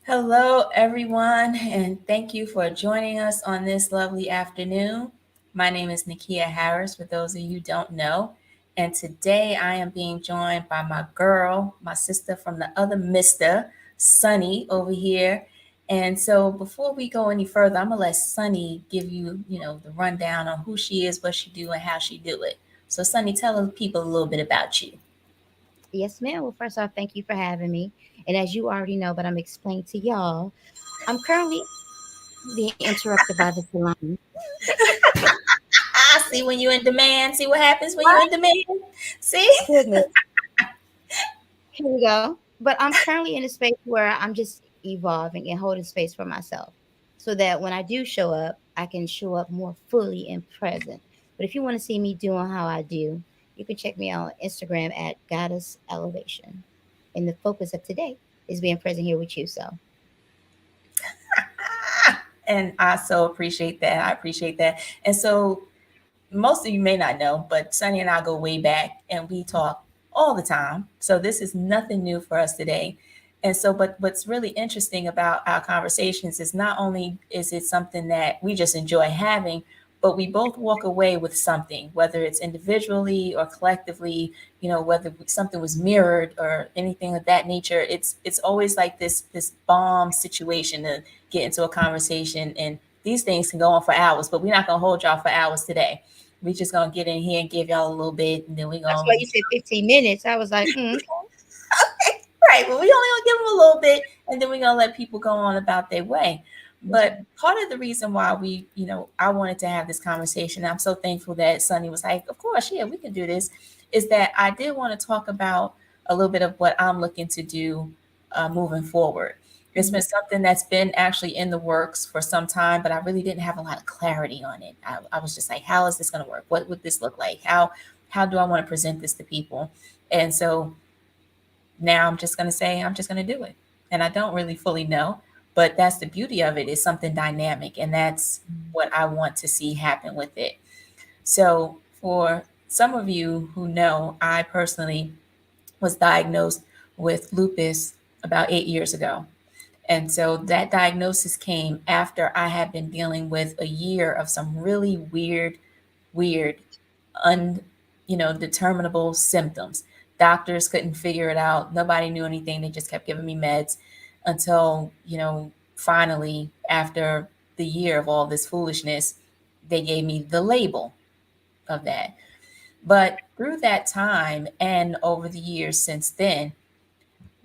Hello, everyone, and thank you for joining us on this lovely afternoon. My name is Nikiya Harris, for those of you who don't know. And today I am being joined by my girl, my sister from the other Mr. Sunny over here. And so before we go any further, I'm gonna let Sunny give you, the rundown on who she is, what she do, and how she do it. So Sunny, tell the people a little bit about you. Yes, ma'am. Well, first off, thank you for having me. And as you already know, but I'm explaining to y'all, I'm currently being interrupted by the salon. I see when you're in demand. See what happens when you're My in demand. See? goodness. Here we go. But I'm currently in a space where I'm just evolving and holding space for myself so that when I do show up, I can show up more fully and present. But if you want to see me doing how I do, you can check me out on Instagram at Goddess Elevation. And the focus of today is being present here with you. So, And I so appreciate that. I appreciate that. And so most of you may not know, but Sunny and I go way back and we talk all the time. So this is nothing new for us today. And so, but what's really interesting about our conversations is not only is it something that we just enjoy having, but we both walk away with something, whether it's individually or collectively, whether something was mirrored or anything of that nature. It's always like this bomb situation to get into a conversation, and these things can go on for hours, but we're not gonna hold y'all for hours today. We just gonna get in here and give y'all a little bit, and then we that's why gonna you said 15 minutes. I was like, right. But we only gonna give them a little bit, and then we're gonna let people go on about their way. yes, But ma'am. part of the reason why I wanted to have this conversation, I'm so thankful that Sunny was like, "Of course, yeah, we can do this," is that I did want to talk about a little bit of what I'm looking to do moving forward. It's been Mhm. something that's been actually in the works for some time, but I really didn't have a lot of clarity on it. I was just like, "How is this going to work? What would this look like? How do I want to present this to people?" And so now I'm just going to say I'm just going to do it, and I don't really fully know, but that's the beauty of it, is something dynamic, and that's what I want to see happen with it. So for some of you who know, I personally was diagnosed with lupus about 8 years ago. And so that diagnosis came after I had been dealing with a year of some really weird, un, determinable symptoms. Doctors couldn't figure it out. Nobody knew anything. They just kept giving me meds until, finally, after the year of all this foolishness, they gave me the label of that. But through that time and over the years since then,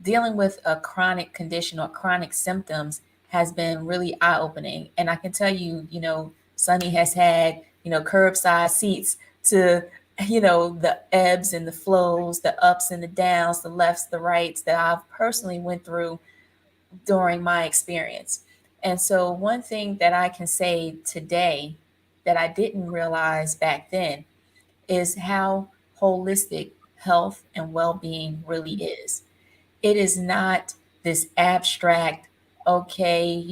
dealing with a chronic condition or chronic symptoms has been really eye opening. And I can tell you, Sunny has had, curbside seats to, the ebbs and the flows, the ups and the downs, the lefts, the rights that I've personally went through during my experience. And so one thing that I can say today that I didn't realize back then is how holistic health and well-being really is. It is not this abstract, okay,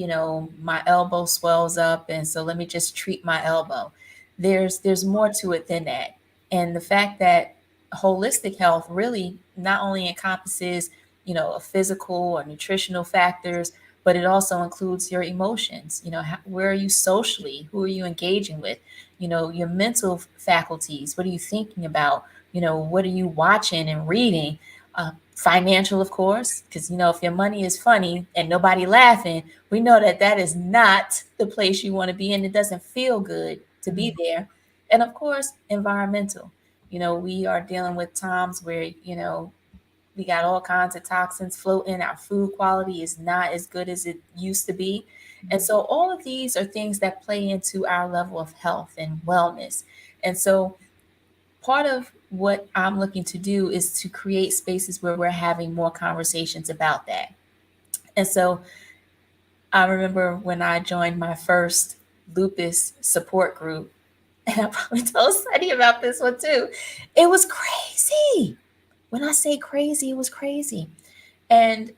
my elbow swells up and so let me just treat my elbow. There's more to it than that. And the fact that holistic health really not only encompasses, a physical or nutritional factors, but it also includes your emotions. Where are you socially? Who are you engaging with? Your mental faculties. What are you thinking about? What are you watching and reading? Financial, of course, because if your money is funny and nobody laughing, we know that that is not the place you want to be in. It doesn't feel good to be Mhm. there. And of course, environmental. We are dealing with times where we got all kinds of toxins floating. Our food quality is not as good as it used to be. And Mhm. so all of these are things that play into our level of health and wellness. And so part of what I'm looking to do is to create spaces where we're having more conversations about that. And so I remember when I joined my first lupus support group, and I probably told Sunny about this one too. It was crazy. When I say crazy, it was crazy. And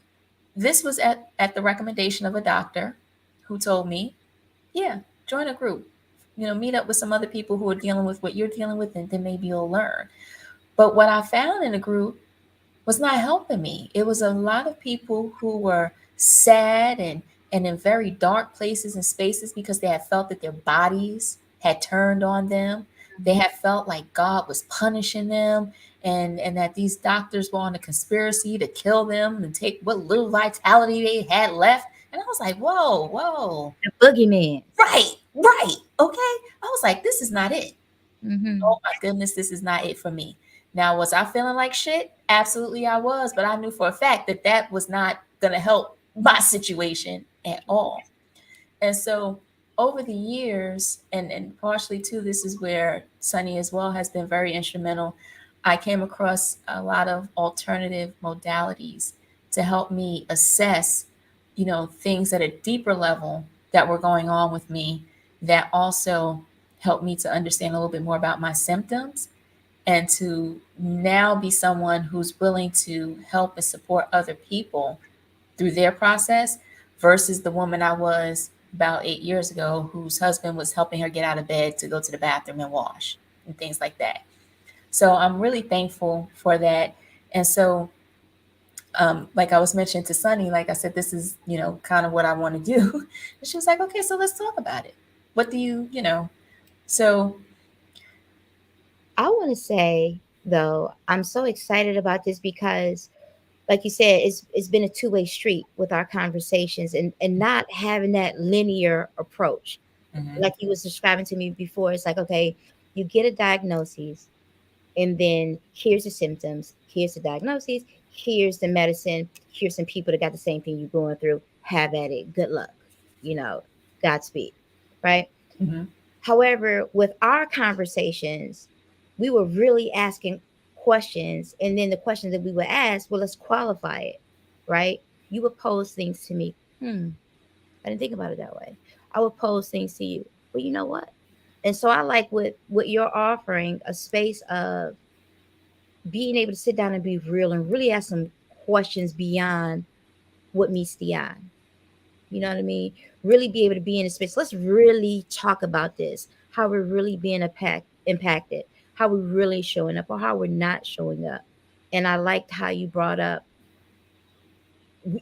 this was at the recommendation of a doctor who told me, yeah, join a group. Meet up with some other people who are dealing with what you're dealing with, and then maybe you'll learn. But what I found in the group was not helping me. It was a lot of people who were sad and in very dark places and spaces because they had felt that their bodies had turned on them. They Mhm. had felt like God was punishing them and that these doctors were on a conspiracy to kill them and take what little vitality they had left. And I was like, whoa, whoa. The boogeyman. Right, right. Okay. I was like, this is not it. Oh Mhm. my goodness, this is not it for me. Now, was I feeling like shit? Absolutely, I was. But I knew for a fact that that was not going to help my situation at all. And so, over the years, and partially too, this is where Sunny as well has been very instrumental. I came across a lot of alternative modalities to help me assess, things at a deeper level that were going on with me that also helped me to understand a little bit more about my symptoms and to now be someone who's willing to help and support other people through their process versus the woman I was about 8 years ago whose husband was helping her get out of bed to go to the bathroom and wash and things like that. So I'm really thankful for that. And so, like I was mentioning to Sunny, like I said, this is, kind of what I want to do. And she was like, okay, so let's talk about it. What do so, I want to say though, I'm so excited about this because, like you said, it's been a two-way street with our conversations, and not having that linear approach mhm, like you was describing to me before. It's like, okay, you get a diagnosis, and then here's the symptoms, here's the diagnosis, here's the medicine, here's some people that got the same thing you're going through. Have at it. Good luck. You know, Godspeed. Right? mhm, However, with our conversations, we were really asking questions, and then the questions that we would ask, well, let's qualify it, right? You would pose things to me. I didn't think about it that way. I would pose things to you. Well, you know what? And so I like what you're offering, a space of being able to sit down and be real and really ask some questions beyond what meets the eye. You know what I mean? Really be able to be in a space. Let's really talk about this. How we're really being impacted, how we're really showing up, or how we're not showing up. And I liked how you brought up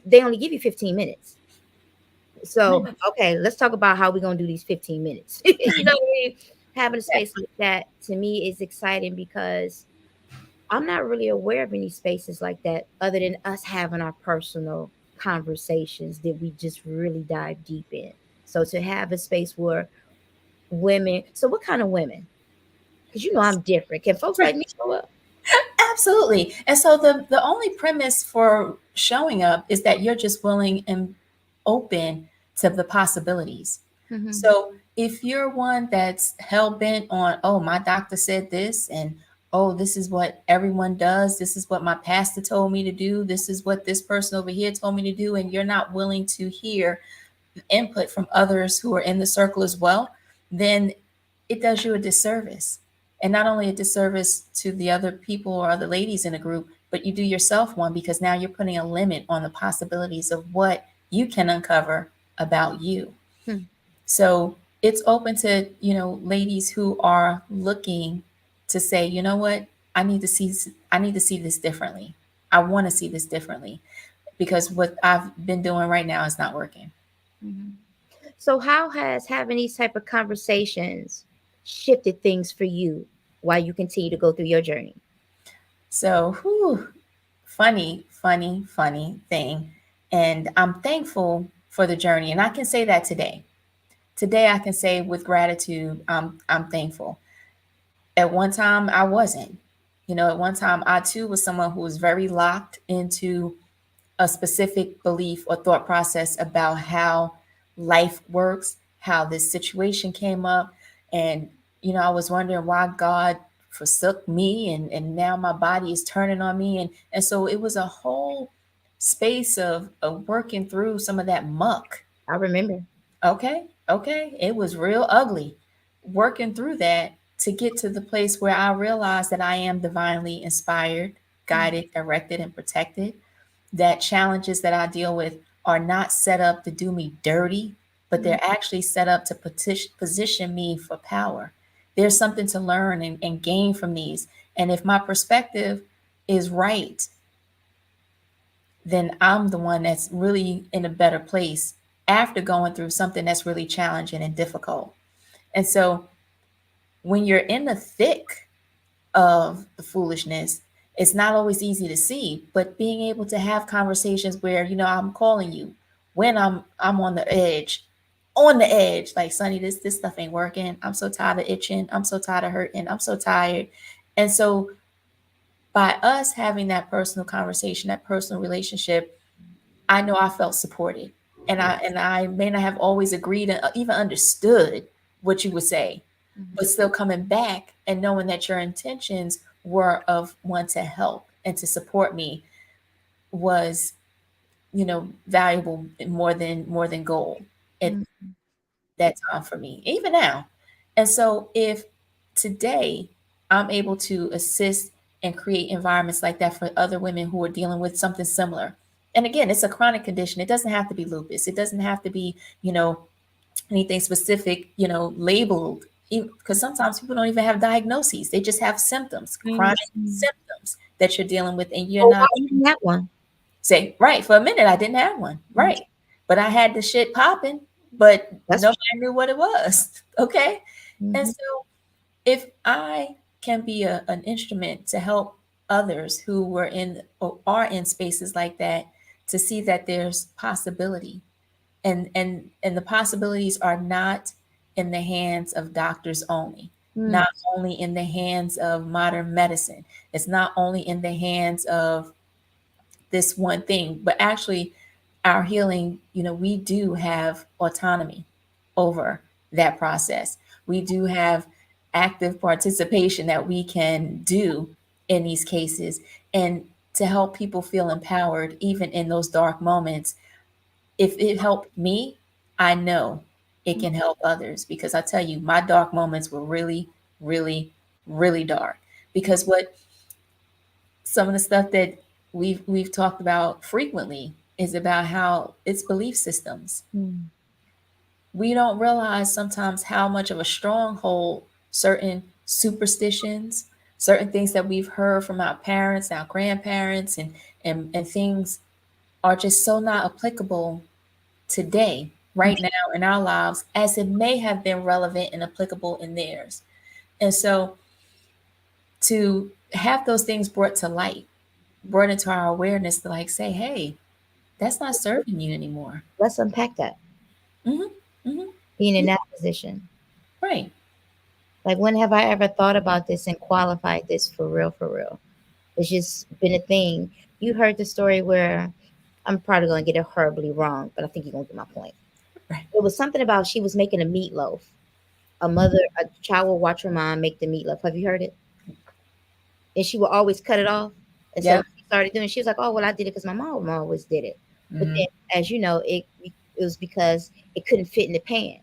they only give you 15 minutes. So, right, okay, let's talk about how we're gonna do these 15 minutes. You know what I mean? Having a space like that to me is exciting because I'm not really aware of any spaces like that other than us having our personal conversations that we just really dive deep in. So to have a space where women, so what kind of women? Because you know I'm different. Can folks like right. me show up? Absolutely. And so the only premise for showing up is that you're just willing and open to the possibilities. Mm-hmm. So if you're one that's hell bent on, oh, my doctor said this, and oh, this is what everyone does, this is what my pastor told me to do, this is what this person over here told me to do, and you're not willing to hear input from others who are in the circle as well, then it does you a disservice. And not only a disservice to the other people or other ladies in a group, but you do yourself one because now you're putting a limit on the possibilities of what you can uncover about you. Hmm. So it's open to, ladies who are looking to say, you know what, I need to see this differently. I want to see this differently because what I've been doing right now is not working. Hmm. So how has having these type of conversations shifted things for you while you continue to go through your journey? So, whew, funny, funny, funny thing. And I'm thankful for the journey. And I can say that today. Today, I can say with gratitude, I'm thankful. At one time, I wasn't. At one time, I too was someone who was very locked into a specific belief or thought process about how life works, how this situation came up. And, I was wondering why God forsook me and now my body is turning on me. And so it was a whole space of working through some of that muck. I remember. Okay. Okay. It was real ugly working through that to get to the place where I realized that I am divinely inspired, guided, directed, and protected, that challenges that I deal with are not set up to do me dirty, but Mhm. they're actually set up to position me for power. There's something to learn and gain from these. And if my perspective is right, then I'm the one that's really in a better place after going through something that's really challenging and difficult. And so when you're in the thick of the foolishness, it's not always easy to see, but being able to have conversations where, I'm calling you when I'm on the edge, like, Sonny, this stuff ain't working. I'm so tired of itching. I'm so tired of hurting. I'm so tired. And so by us having that personal conversation, that personal relationship, I know I felt supported. And I may not have always agreed and even understood what you would say, but still coming back and knowing that your intentions were of one to help and to support me was, valuable more than gold at Mm, that time for me, even now. And so if today I'm able to assist and create environments like that for other women who are dealing with something similar. And again, it's a chronic condition. It doesn't have to be lupus. It doesn't have to be, anything specific, labeled. Because sometimes people don't even have diagnoses. They just have symptoms, chronic mm. symptoms that you're dealing with, and you're Oh, not wow, even that one. say, right. For a minute, I didn't have one. Mm, Right. But I had the shit popping, but that's nobody knew what it was. Okay. And mhm, so if I can be an instrument to help others who were in or are in spaces like that, to see that there's possibility, and the possibilities are not in the hands of doctors only, mm, not only in the hands of modern medicine. It's not only in the hands of this one thing, but actually our healing, we do have autonomy over that process. We do have active participation that we can do in these cases, and to help people feel empowered even in those dark moments. If it helped me, I know it mm, can help others, because I tell you, my dark moments were really, really, really dark. Because what some of the stuff that we've talked about frequently is about how it's belief systems. mm, We don't realize sometimes how much of a stronghold certain superstitions, certain things that we've heard from our parents, our grandparents, and things are just so not applicable today, right now in our lives, as it may have been relevant and applicable in theirs. And so to have those things brought to light, brought into our awareness, to like say, hey, that's not serving you anymore. let's unpack that. Hmm. Hmm. Being in that position. Right. Like, when have I ever thought about this and qualified this for real, for real? It's just been a thing. You heard the story where I'm probably going to get it horribly wrong, but I think you're going to get my point. Right. It was something about she was making a meatloaf. A child will watch her mom make the meatloaf. Have you heard it? And she would always cut it off. And so Yeah. she started doing. She was like, "Oh well, I did it because my mom always did it." But Hmm. then, as you know, it was because it couldn't fit in the pan.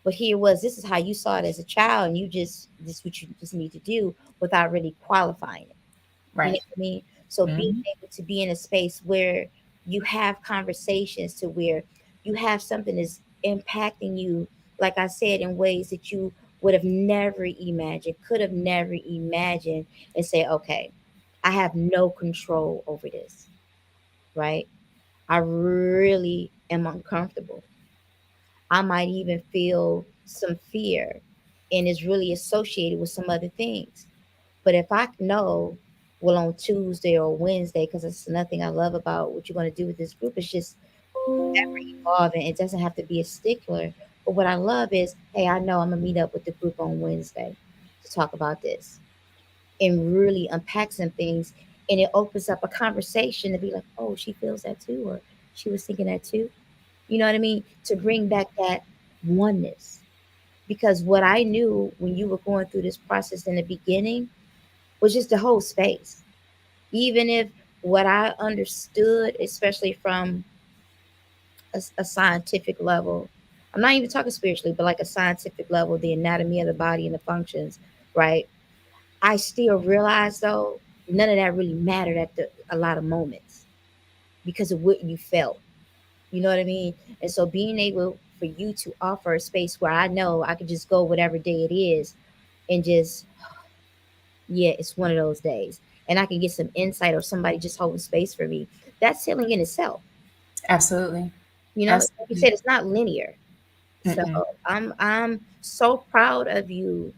But here was this is how you saw it as a child, and you just this is what you just need to do without really qualifying it. You know Right. what I mean? So being Hmm. able to be in a space where you have conversations to where you have something that's impacting you, like I said, in ways that you would have never imagined, could have never imagined, and say, okay, I have no control over this, right? I really am uncomfortable. I might even feel some fear, and it's really associated with some other things. But if I know, well, on Tuesday or Wednesday, because it's nothing I love about what you're going to do with this group, it's just ever evolving. It doesn't have to be a stickler. But what I love is, hey, I know I'm going to meet up with the group on Wednesday to talk about this and really unpack some things. And it opens up a conversation to be like, oh, she feels that too, or she was thinking that too. You know what I mean? To bring back that oneness. Because what I knew when you were going through this process in the beginning was just the whole space. Even if what I understood, especially from a scientific level, I'm not even talking spiritually, but like a scientific level, the anatomy of the body and the functions, right? I still realize though, none of that really mattered at a lot of moments because of what you felt. You know what I mean? And so being able for you to offer a space where I know I could just go whatever day it is and just, yeah, it's one of those days. And I can get some insight or somebody just holding space for me. That's healing in itself. Absolutely. You know, like you Absolutely. said, it's not linear. So Mm-mm. I'm so proud of you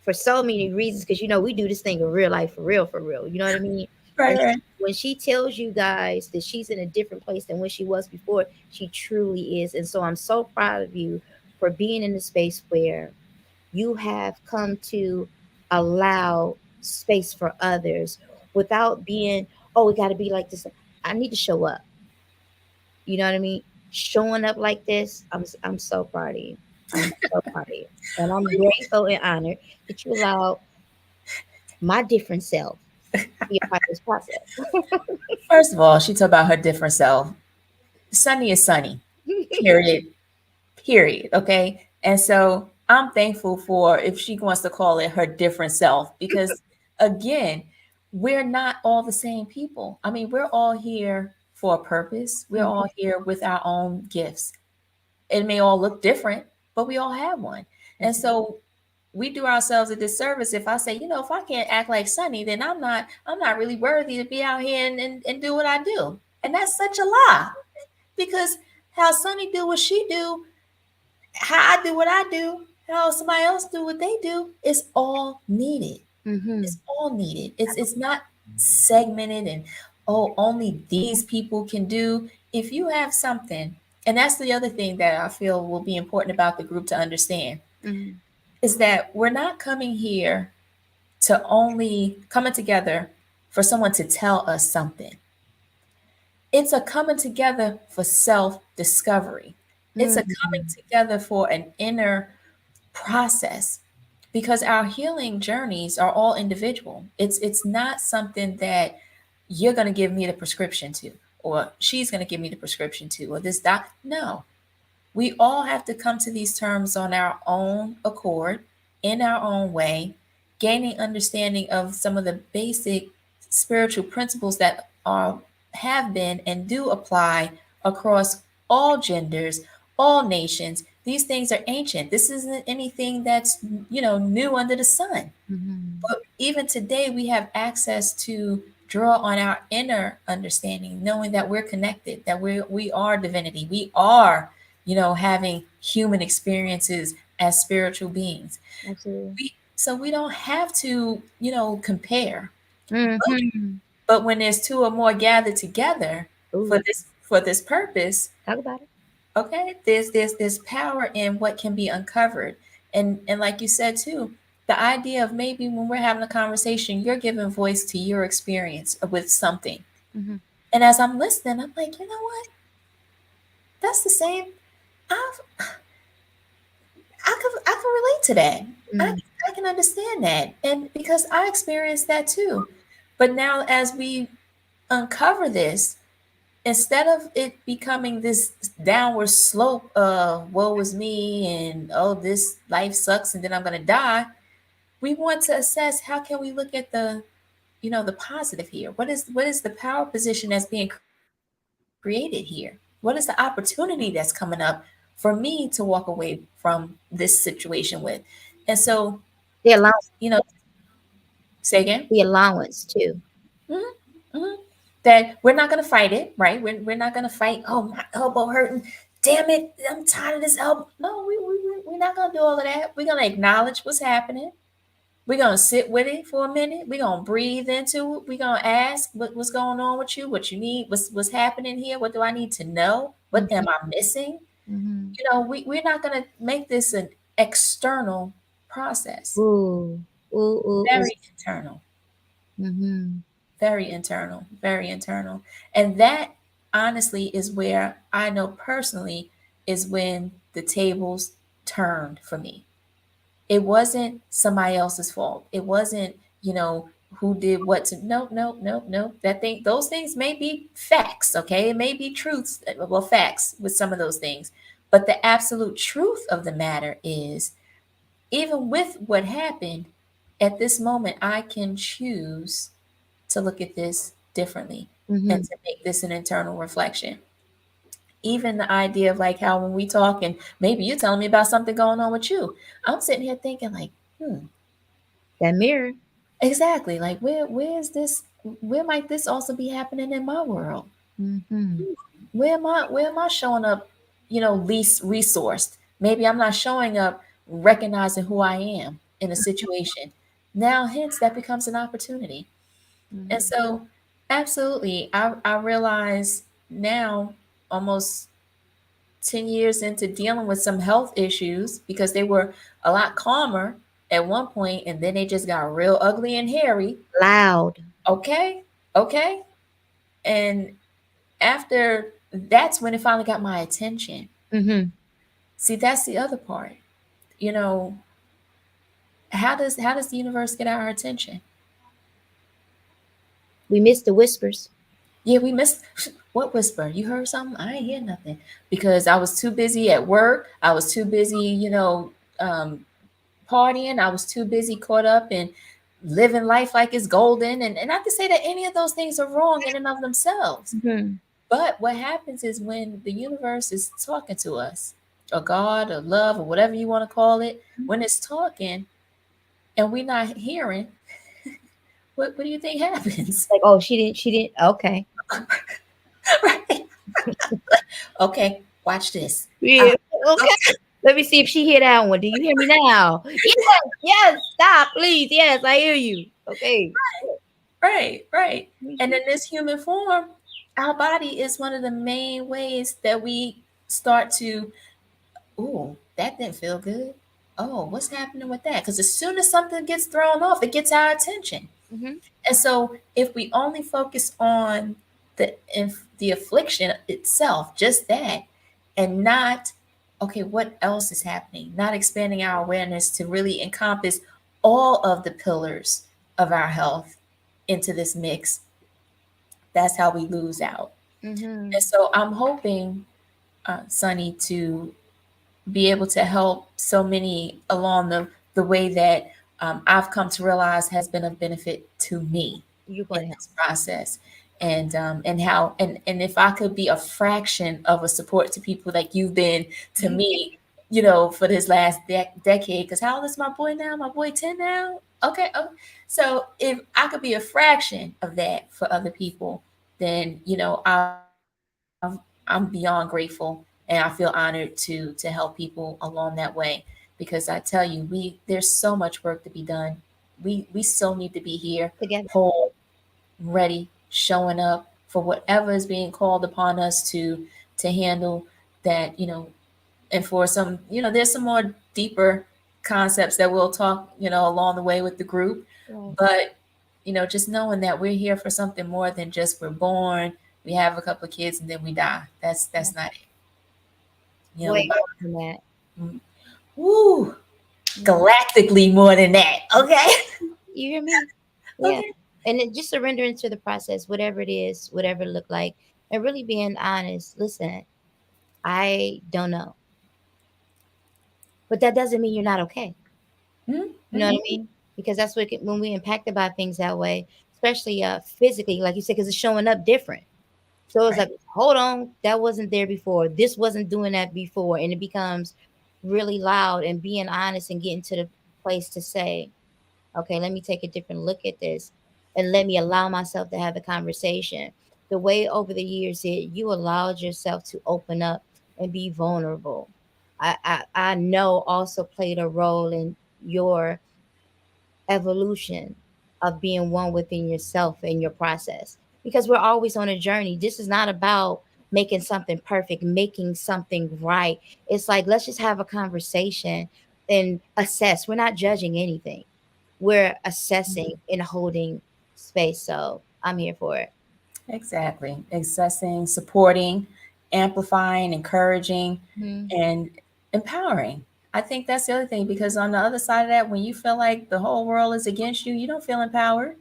for so many reasons, because you know we do this thing in real life, for real. You know what I mean? Right, And right. when she tells you guys that she's in a different place than when she was before, she truly is. And so I'm so proud of you for being in a space where you have come to allow space for others without being, oh, we got to be like this. I need to show up. You know what I mean? Showing up like this, I'm so proud of you. I'm so proud of you. And I'm grateful and honored that you allowed my different self to be a part of this process. First of all, she talked about her different self. Sunny is sunny. Period. Period. Okay. And so I'm thankful for if she wants to call it her different self, because again, we're not all the same people. I mean, we're all here for a purpose. We're Mhm, all here with our own gifts. It may all look different, but we all have one. And mhm, so we do ourselves a disservice if I say, if I can't act like Sunny, then I'm not really worthy to be out here and do what I do. And that's such a lie. Because how Sunny do what she do, how I do what I do, how somebody else do what they do, is all needed. mhm. It's all needed. It's not segmented and, oh, only these people can do. If you have something, and that's the other thing that I feel will be important about the group to understand, Mhm, is that we're not coming here to only coming together for someone to tell us something. It's a coming together for self discovery. It's a coming mhm, together for an inner process, because our healing journeys are all individual. It's not something that you're going to give me the prescription to, or she's going to give me the prescription to, or this doc. No, we all have to come to these terms on our own accord, in our own way, gaining understanding of some of the basic spiritual principles that are have been and do apply across all genders, all nations. These things are ancient. This isn't anything that's new under the sun. mhm. But even today, we have access to draw on our inner understanding, knowing that we're connected, that we are divinity, we are, having human experiences as spiritual beings. Absolutely. So we don't have to, compare. Mhm. But when there's two or more gathered together Ooh, for this purpose, talk about it. okay, there's power in what can be uncovered. And like you said too, the idea of maybe when we're having a conversation, you're giving voice to your experience with something. Mhm, And as I'm listening, I'm like, you know what? That's the same. I've I can relate to that. I mhm, I can understand that. And because I experienced that too. But now as we uncover this, instead of it becoming this downward slope of woe is me and, oh, this life sucks and then I'm going to die, we want to assess how can we look at the positive here. What is the power position that's being created here? What is the opportunity that's coming up for me to walk away from this situation with? And so, the allowance, say again. the allowance too. Mhm, mhm. That we're not going to fight it, right? We're not going to fight, oh, my elbow hurting. Damn it, I'm tired of this elbow. No, we're not going to do all of that. We're going to acknowledge what's happening. We're going to sit with it for a minute. We're going to breathe into it. We're going to ask what's going on with you, what you need, what's happening here. What do I need to know? What am Mhm, I missing? mhm. We're not going to make this an external process. Ooh, ooh, ooh, ooh. Very internal. Mhm, Very internal, very internal. And that honestly is where I know personally is when the tables turned for me. It wasn't somebody else's fault. It wasn't, who did what to, nope, nope, nope, nope. Those things may be facts, okay? It may be truths, well, facts with some of those things. But the absolute truth of the matter is, even with what happened, at this moment, I can choose to look at this differently and mhm. to make this an internal reflection. Even the idea of like how when we talk and maybe you're telling me about something going on with you, I'm sitting here thinking like, That mirror. exactly, like where is this? Where might this also be happening in my world? Mm-hmm. Where am I showing up, least resourced? Maybe I'm not showing up recognizing who I am in a situation. Now, hence, that becomes an opportunity. And Mm-hmm. so, absolutely, I realize now, almost 10 years into dealing with some health issues, because they were a lot calmer at one point and then they just got real ugly and hairy. Loud. Okay. Okay. And after that's when it finally got my attention. Mm-hmm. See, that's the other part. You know, how does the universe get our attention? We miss the whispers. Yeah, we missed. What whisper? You heard something? I ain't hear nothing because I was too busy at work. I was too busy, partying. I was too busy caught up in living life like it's golden. And not to say that any of those things are wrong in and of themselves. Mm-hmm. But what happens is when the universe is talking to us, or God, or love, or whatever you want to call it, when it's talking and we're not hearing, what do you think happens? Like, oh, she didn't. Okay. Right? Okay, watch this. Uh, Yeah. Okay. okay, Let me see if she hear that one. Do you hear me now? Yes. Yes. Stop, please. Yes, I hear you. Okay. right, right. And Mm-hmm. in this human form, our body is one of the main ways that we start to, ooh, that didn't feel good. Oh, what's happening with that? Because as soon as something gets thrown off, it gets our attention. Mm-hmm. And so if we only focus on the affliction itself, just that, and not, okay, what else is happening? Not expanding our awareness to really encompass all of the pillars of our health into this mix, that's how we lose out. Mm-hmm. And so I'm hoping, Sunny, to be able to help so many along the way that I've come to realize has been of benefit to me You're in going to help. this process. And how and if I could be a fraction of a support to people like you've been to Mhm. me, for this last decade. Because how old is my boy now? My boy 10 now. Okay, oh, so if I could be a fraction of that for other people, then I'm beyond grateful, and I feel honored to help people along that way. Because I tell you, we there's so much work to be done. We still need to be here, Together. whole, ready, showing up for whatever is being called upon us to handle. That and for some, there's some more deeper concepts that we'll talk, along the way with the group. Right. But just knowing that we're here for something more than just we're born, we have a couple of kids, and then we die. That's Right. not it. The Way more than that. Bible, woo, Mhm. galactically more than that. Okay. You hear me? Yeah. Okay. And then just surrendering to the process, whatever it is, whatever it look like, and really being honest. Listen, I don't know, but that doesn't mean you're not okay. You know what Mm-hmm. I mean? Because that's what when we impacted by things that way, especially physically, like you said, because it's showing up different. So it's Right. like, hold on, that wasn't there before. This wasn't doing that before, and it becomes really loud. And being honest and getting to the place to say, okay, let me take a different look at this, and let me allow myself to have the conversation. The way over the years that you allowed yourself to open up and be vulnerable, I know also played a role in your evolution of being one within yourself and your process, because we're always on a journey. This is not about making something perfect, making something right. It's like, let's just have a conversation and assess. We're not judging anything, we're assessing and holding space. So I'm here for it. Exactly. Accessing, supporting, amplifying, encouraging, Hmm. and empowering. I think that's the other thing, because on the other side of that, when you feel like the whole world is against you, you don't feel empowered.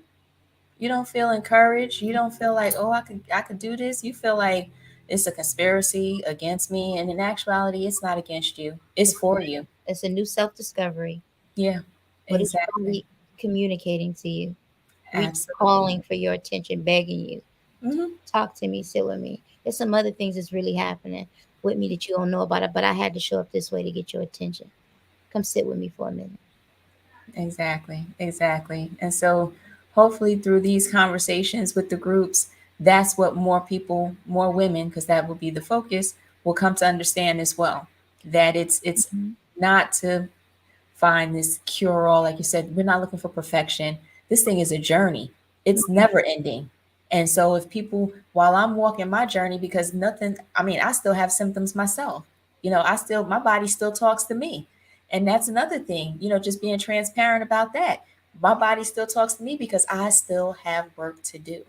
You don't feel encouraged. You don't feel like, oh, I could do this. You feel like it's a conspiracy against me. And in actuality, it's not against you. It's It's, for you. it's a new self-discovery. Yeah, What is exactly. really communicating to you, Absolutely. calling for your attention, begging you, Hmm. talk to me, sit with me. There's some other things that's really happening with me that you don't know about it, but I had to show up this way to get your attention. Come sit with me for a minute. Exactly. Exactly. And so hopefully through these conversations with the groups, that's what more people, more women, because that will be the focus, will come to understand as well. That it's Mhm. not to find this cure all, like you said. We're not looking for perfection. This thing is a journey. It's never ending. And so if people, while I'm walking my journey, because nothing, I mean, I still have symptoms myself. I still, my body still talks to me. And that's another thing, just being transparent about that. My body still talks to me because I still have work to do.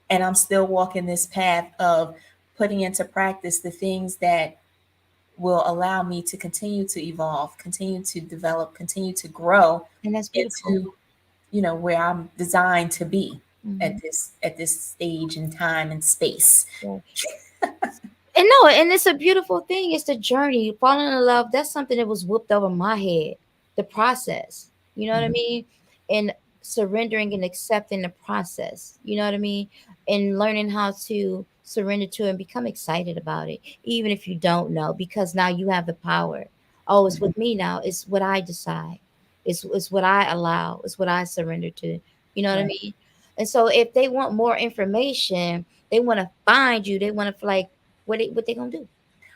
And I'm still walking this path of putting into practice the things that will allow me to continue to evolve, continue to develop, continue to grow And that's beautiful. into, where I'm designed to be Mhm. at this stage in time and space. Yeah. And no, and it's a beautiful thing. It's the journey. Falling in love, that's something that was whooped over my head. The process. You know what I Mhm. mean? And surrendering and accepting the process. You know what I mean? And learning how to surrender to it and become excited about it, even if you don't know, because now you have the power. Oh, it's with me now. It's what I decide. It's what I allow. It's what I surrender to. You know what I Right. mean? And so if they want more information, they want to find you. They want to like what they gonna do?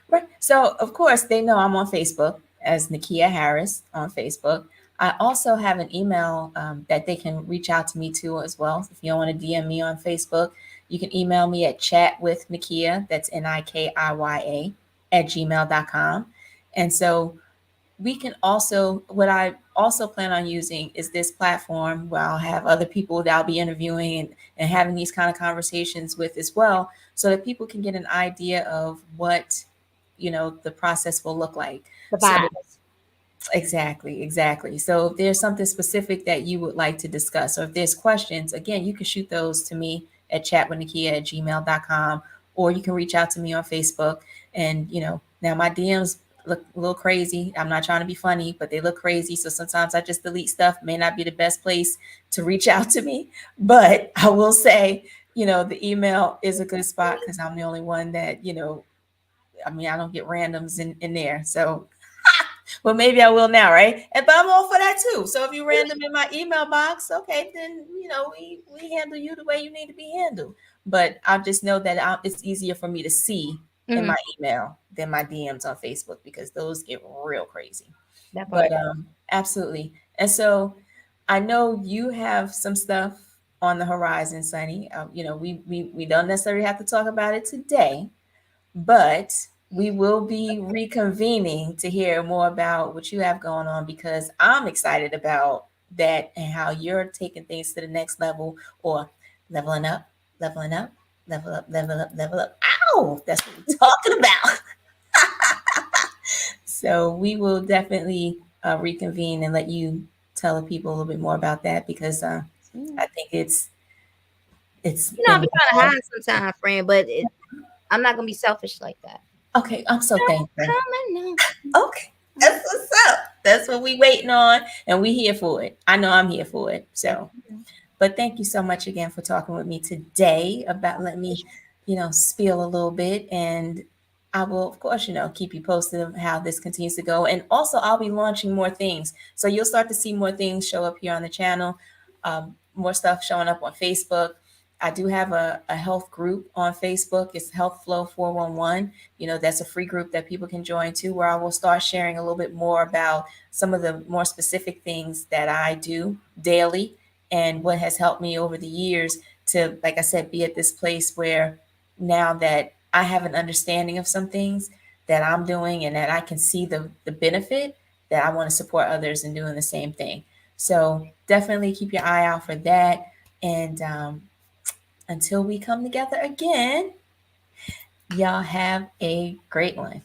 Right. So, of course, they know I'm on Facebook as Nikiya Harris on Facebook. I also have an email that they can reach out to me to as well. If you don't want to DM me on Facebook, you can email me at chatwithnikiya, that's Nikiya, at gmail.com. And so we can also, what I also plan on using is this platform where I'll have other people that I'll be interviewing and having these kind of conversations with as well, so that people can get an idea of what, the process will look like. The So vibes. exactly, exactly. So if there's something specific that you would like to discuss, or if there's questions, again, you can shoot those to me at chatwithnikiya at gmail.com, or you can reach out to me on Facebook. And, now my DMs look a little crazy. I'm not trying to be funny, but they look crazy. So sometimes I just delete stuff. May not be the best place to reach out to me. But I will say, the email is a good spot because I'm the only one that, I mean, I don't get randoms in there. So well, maybe I will now, right? But I'm all for that too. So if you random in my email box, okay, then we handle you the way you need to be handled. But I just know that it's easier for me to see in Hmm. my email than my DMs on Facebook because those get real crazy. That But part. absolutely. And so I know you have some stuff on the horizon, Sunny. We don't necessarily have to talk about it today, but we will be reconvening to hear more about what you have going on because I'm excited about that and how you're taking things to the next level or leveling up, leveling up, level up, level up, level up. Ow! That's what we're talking about. So we will definitely reconvene and let you tell the people a little bit more about that because Mm. I think it's You know, I been be trying to long. hide sometimes, friend, but I'm not gonna be selfish like that. Okay, I'm so thankful. Coming Okay, on. that's what's up. That's what we waiting on, and we here for it. I know I'm here for it. Yes, So, ma'am. but thank you so much again for talking with me today about letting me, spiel a little bit, and I will, of course, keep you posted of how this continues to go. And also, I'll be launching more things, so you'll start to see more things show up here on the channel, more stuff showing up on Facebook. I do have a health group on Facebook. It's Healthflow411. That's a free group that people can join too, where I will start sharing a little bit more about some of the more specific things that I do daily and what has helped me over the years to, like I said, be at this place where now that I have an understanding of some things that I'm doing and that I can see the benefit, that I want to support others in doing the same thing. So definitely keep your eye out for that. And until we come together again, y'all have a great one.